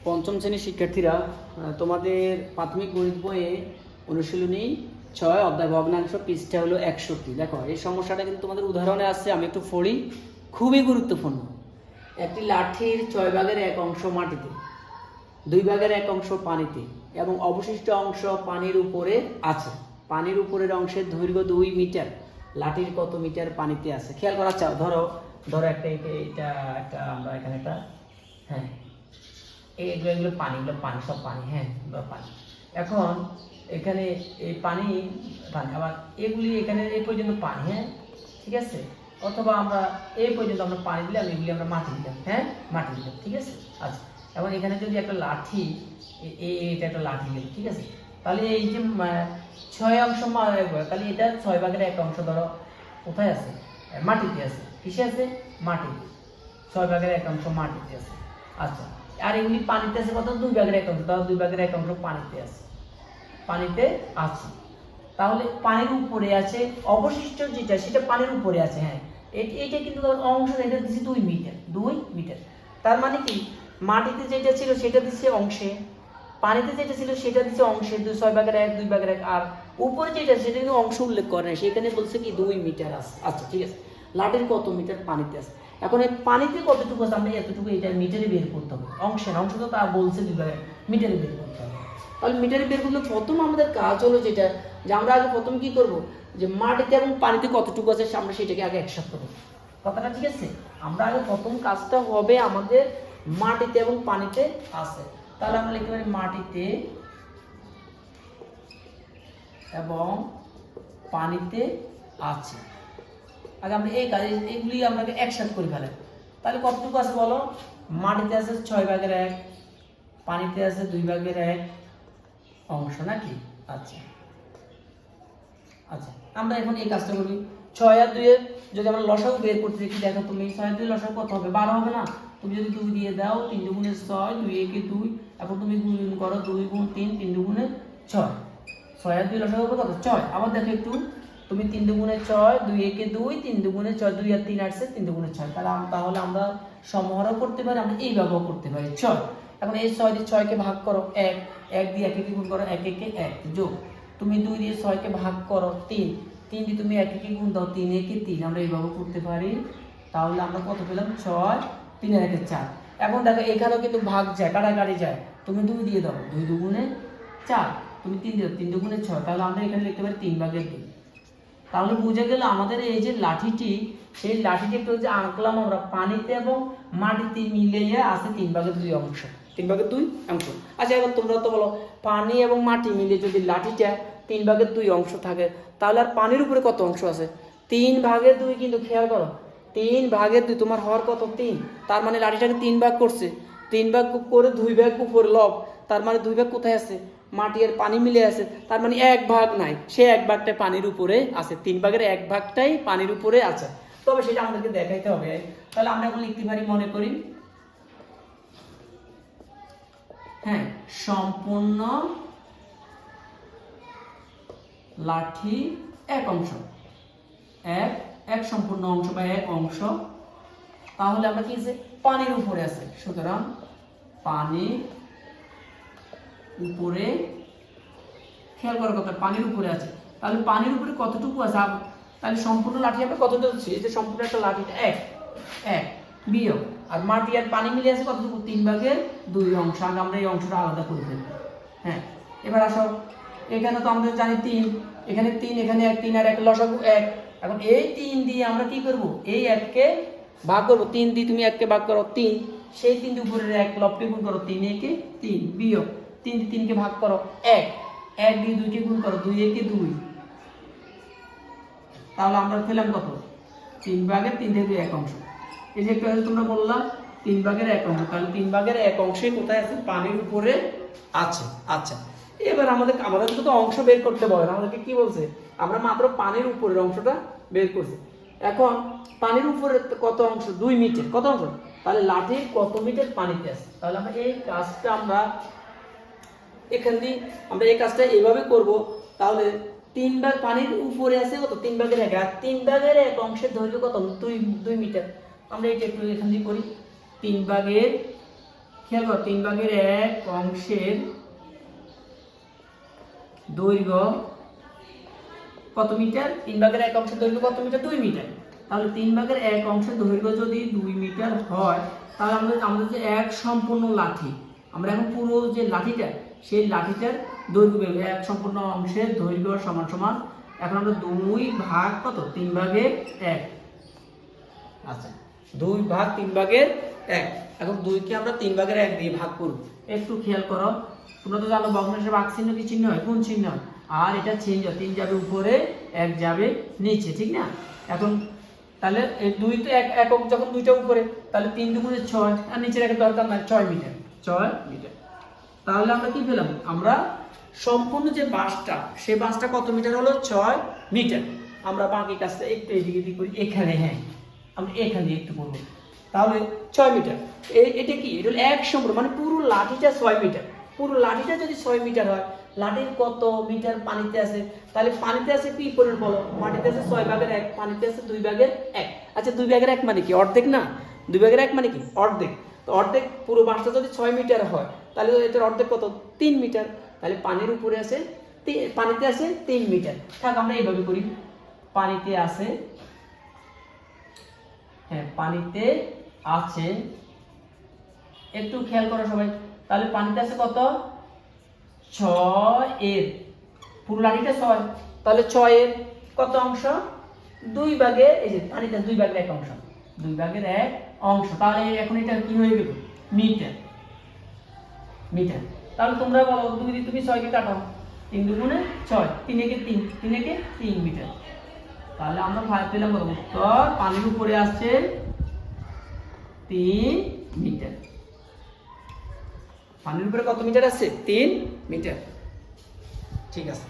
পঞ্চম শ্রেণীর শিক্ষার্থীরা তোমাদের প্রাথমিক গণিত বইয়ে অনুশীলনী 6 অধ্যায় ভগ্নাংশ পৃষ্ঠা হলো 61। দেখো এই সমস্যাটা কিন্তু তোমাদের উদাহরণে আসছে, আমি একটু পড়ি, খুবই গুরুত্বপূর্ণ। একটি লাঠির 6 ভাগের 1 অংশ মাটিতে, 2 ভাগের 1 অংশ পানিতে এবং অবশিষ্ট অংশ পানির উপরে আছে। পানির উপরের অংশের দৈর্ঘ্য 2 মিটার। লাঠির কত মিটার পানিতে আছে খেয়াল করা চাও। ধরো একটা এটা আমরা এখানে একটা, হ্যাঁ এগুলো পানি, সব পানি, হ্যাঁ পানি। এখন এখানে এই পানি আবার এগুলি এখানে এই পর্যন্ত পানি, হ্যাঁ ঠিক আছে। অথবা আমরা এই পর্যন্ত আমরা পানি দিলাম, এগুলি আমরা মাটি দিলাম, হ্যাঁ মাটি দিলাম, ঠিক আছে। আচ্ছা এখন এখানে যদি একটা লাঠি, এটা একটা লাঠি দিলাম, ঠিক আছে। তাহলে এই যে 6 অংশ, তাহলে এটা 6 ভাগের 1 অংশ ধরো কোথায় আছে? মাটিতে আছে। কিসে আছে? মাটিতে। 6 ভাগের 1 অংশ মাটিতে আছে। আচ্ছা আর এগুলি পানিতে আছে কত? 2 ভাগের 1 অংশ। তাহলে 2 ভাগের 1 অংশ পানিতে আছে, পানিতে আছে। তাহলে পানির উপরে আছে, অবশিষ্ট যেটা সেটা পানির উপরে আছে, হ্যাঁ এইটা কিন্তু অংশ, এটা দিচ্ছে 2 মিটার, 2 মিটার। তার মানে কি মাটিতে যেটা ছিল সেটা দিচ্ছে অংশে, পানিতে যেটা ছিল সেটা দিচ্ছে অংশে 6 ভাগের 1, 2 ভাগের 1, আর উপরে যেটা সেটা কিন্তু অংশ উল্লেখ করে না, সেখানে বলছে কি 2 মিটার আছে। আচ্ছা ঠিক আছে, লাঠির কত মিটার পানিতে আছে। এখন এই পানিতে কতটুকু আছে আমরা এতটুকু এটা মিটারে বের করতে হবে। অংশ তো তা বলছে 2 ভাগের, মিটারে বের করতে হবে। তাহলে মিটারে বের করলে প্রথম আমাদের কাজ হলো যেটা, যে আমরা আগে প্রথম কি করব, যে মাটিতে এবং পানিতে কতটুকু আছে আমরা সেটাকে আগে একসাথে করব। কথাটা ঠিক আছে? আমরা আগে প্রথম কাজটা হবে আমাদের মাটিতে এবং পানিতে আছে। তাহলে আমরা লিখতে পারি মাটিতে এবং পানিতে আছে। আগে আমরা এই কাজ এইগুলি আমরা একসাথে করে ফেলে। তাহলে কতটুকু আছে বলো? মাটিতে আছে 6 ভাগের 1, পানিতে আছে 2 ভাগের 1 অংশ, নাকি? আচ্ছা আচ্ছা আমরা এখন এই কাজটা করি। 6 আর 2 এর যদি আমরা লসাগু বের করতে দেখি, দেখো তুমি 6 আর 2 লসাগু কত হবে? 12 হবে না? তুমি যদি 2 দিয়ে দাও, 3 দুগুণে 6, 2 একে 2, এখন তুমি গুণ করো 2 গুণ 3, 3 দুগুণে 6। 6 আর 2 লসাগু হবে কত? 6। আবার দেখো একটু, তুমি 3 দুগুণে 6, 2 একে 2, 3 দুগুণে 6, 2 আর 3 আসছে 3 দুগুণে 6। তাহলে আমরা সমহরও করতে পারি, আমরা এইভাবেও করতে পারি 6। এখন এই 6 দিয়ে 6 কে ভাগ করো 1, 1 দিয়ে 1 কে গুণ করো 1 একে 1 যোগ, তুমি 2 দিয়ে 6 কে ভাগ করো 3, 3 দিয়ে তুমি 1 একে গুণ দাও 3 একে 3, আমরা এইভাবে করতে পারি। তাহলে আমরা কত পেলাম? 6, 3 আর 1 4। এখন দেখো এখানেও কিন্তু ভাগ যায়, কাটাকাটি যায়, তুমি 2 দিয়ে দাও, 2 দুগুণে 4, তুমি 3 দিয়ে দাও, 3 দুগুণে 6, তাহলে আমরা এখানে লিখতে পারি 3 ভাগের 2। তাহলে বুঝে গেল আমাদের এই যে লাঠিটি, সেই লাঠিটি একটু যে আঁকলাম আমরা পানিতে এবং মাটিতে মিলিয়ে আছে 3 ভাগের 2 অংশ, 3 ভাগের 2 অংশ। আচ্ছা এবার তোমরা তো বলো, পানি এবং মাটি মিলিয়ে যদি লাঠিটা 3 ভাগের 2 অংশ থাকে, তাহলে আর পানির উপরে কত অংশ আছে? 3 ভাগের 2। কিন্তু খেয়াল করো 3 ভাগের 2 তোমার হওয়ার কত? 3। তার মানে লাঠিটাকে 3 ভাগ করছে, 3 ভাগ করে 2 ভাগ উপরে লব, তার মানে 2 ভাগ কোথায় আছে? মাটি আর পানি মিলে আছে, তার মানে 1 ভাগ নাই, সে 1 ভাগটা পানির উপরে আছে, 3 ভাগের 1 ভাগটাই পানির উপরে আছে। তবে সেটা আমাদেরকে দেখাইতে হবে। তাহলে আমরা এখন লিখতে পারি, মনে করি, হ্যাঁ সম্পূর্ণ লাঠি 1 অংশ, এক সম্পূর্ণ অংশ বা 1 অংশ। তাহলে আমরা কি আছে? পানির উপরে আছে, সুতরাং পানির উপরে, খেয়াল করার কথা, পানির উপরে আছে। তাহলে পানির উপরে কতটুকু আছে? তাহলে সম্পূর্ণ লাঠি আমরা কতটুকু দিচ্ছি? এই যে সম্পূর্ণ একটা লাঠি 1 বিয়োগ, আর মাটি আর পানি মিলে আছে কতটুকু? 3 ভাগের 2 অংশ। আগে আমরা এই অংশটা আলাদা করে ফেলব। হ্যাঁ এবার আসো, এখানে তো আমাদের জানি 3, এখানে 3, এখানে 1, 3 আর 1 লসাগু 1। এখন এই 3 দিয়ে আমরা কি করব? এই 1 কে ভাগ করব, 3 দিয়ে তুমি 1 কে ভাগ করো 3, সেই 3 দিয়ে উপরের 1 লবকে গুণ করো 3 একে 3 বিয়োগ 3 দিয়ে 3 কে ভাগ করো 1, 1 দিয়ে 2 কে গুণ করো 2 একে 2। তাহলে আমরা পেলাম কত? 3 ভাগের 3 থেকে 2 1 অংশ। এই যে একটু আগে তোমরা বললাম 3 ভাগের 1 অংশ, তাহলে 3 ভাগের 1 অংশে কোথায় আছে? পানির উপরে আছে। আচ্ছা এবার আমাদের তো অংশ বের করতে বলে না, আমাদেরকে কি বলছে? আমরা মাত্র পানির উপরের অংশটা বের করছি। এখন পানির উপরে কত অংশ? 2 মিটার। কত অংশ? তাহলে লাঠির কত মিটার পানিতে আছে? তাহলে আমরা এই কাজটা এখান দিয়ে আমরা এই কাজটা এইভাবে করব। তাহলে 3 ভাগ পানির উপরে আছে কত? 3 ভাগের 1, আর 3 ভাগের 1 অংশের দৈর্ঘ্য কত? 2 মিটার। আমরা এটা একটু এখান দিয়ে করি, 3 ভাগের খেয়াল করো 3/1 অংশের দৈর্ঘ্য কত মিটার? 3/1 অংশের দৈর্ঘ্য কত মিটার? 2 মিটার। তাহলে 3/1 অংশের দৈর্ঘ্য যদি 2 মিটার হয়, তাহলে আমাদের যে এক সম্পূর্ণ লাঠি, আমরা এখন পুরো যে লাঠিটা, সেই লাঠিটার দৈর্ঘ্য বের হবে। এক সম্পূর্ণ অংশের দৈর্ঘ্য সমান সমান, এখন আমরা 2 ভাগ কত? 3/1। আচ্ছা, 2 ভাগ 3/1। এখন 2কে আমরা 3/1 দিয়ে ভাগ করব। একটু খেয়াল করো, তোমরা তো জানো ভগ্নাংশের ভাগ চিহ্ন কি চিহ্ন হয়? গুণ চিহ্ন হয়। আর এটা চেঞ্জ হয়, 3 যাবে উপরে, 1 যাবে নিচে, ঠিক না? এখন তাহলে এই 2 তো একক, যখন 2টা উপরে, তাহলে 3 দুগুণে 6, আর নিচে রাখার দরকার নাই, 6 মিটার। 6 মিটার। তাহলে আমরা কি পেলাম? আমরা সম্পূর্ণ যে বাসটা, সেই বাসটা কত মিটার হলো? 6 মিটার। আমরা বাকি কাজটা একটু এদিকে করি, এখানে, হ্যাঁ আমরা এখানে একটু করবো। তাহলে 6 মিটার, এটা কি? এটা হলো এক সম্পূর্ণ, মানে পুরো লাঠিটা 6 মিটার। পুরো লাঠিটা যদি 6 মিটার হয়, লাঠির কত মিটার পানিতে আছে? তাহলে পানিতে আছে কি পরিমাণ বলো? মাটিতে আছে 6/1, পানিতে আছে 2/1। আচ্ছা, 2/1 মানে কি? অর্ধেক না? 2/1 মানে কি? অর্ধেক। তো অর্ধেক, পুরো বাসটা যদি 6 মিটার হয়, তাহলে এটার অর্ধেক কত? 3 মিটার। তাহলে পানির উপরে আছে, পানিতে আছে 3 মিটার। থাক, আমরা এইভাবে করি। পানিতে আছে, হ্যাঁ পানিতে আছে, একটু খেয়াল করো সবাই। তাহলে পানিতে আছে কত? 6 এর, পুরো লাঠিটা 6, তাহলে 6 এর কত অংশ? 2/, এই যে পানিতে 2/1 অংশ, 2/1 অংশ। তাহলে এখন এটা কি হয়ে গেল? মিটার। মিটার। তাহলে তোমরা বলো, তুমি 6কে কাটাও, 3 দুগুণে 6, 3 একে 3, 3 একে 3 মিটার। তাহলে আমরা পেলাম উত্তর, পানির উপরে আসছে 3 মিটার। পানির উপরে কত মিটার আছে? 3 মিটার। ঠিক আছে।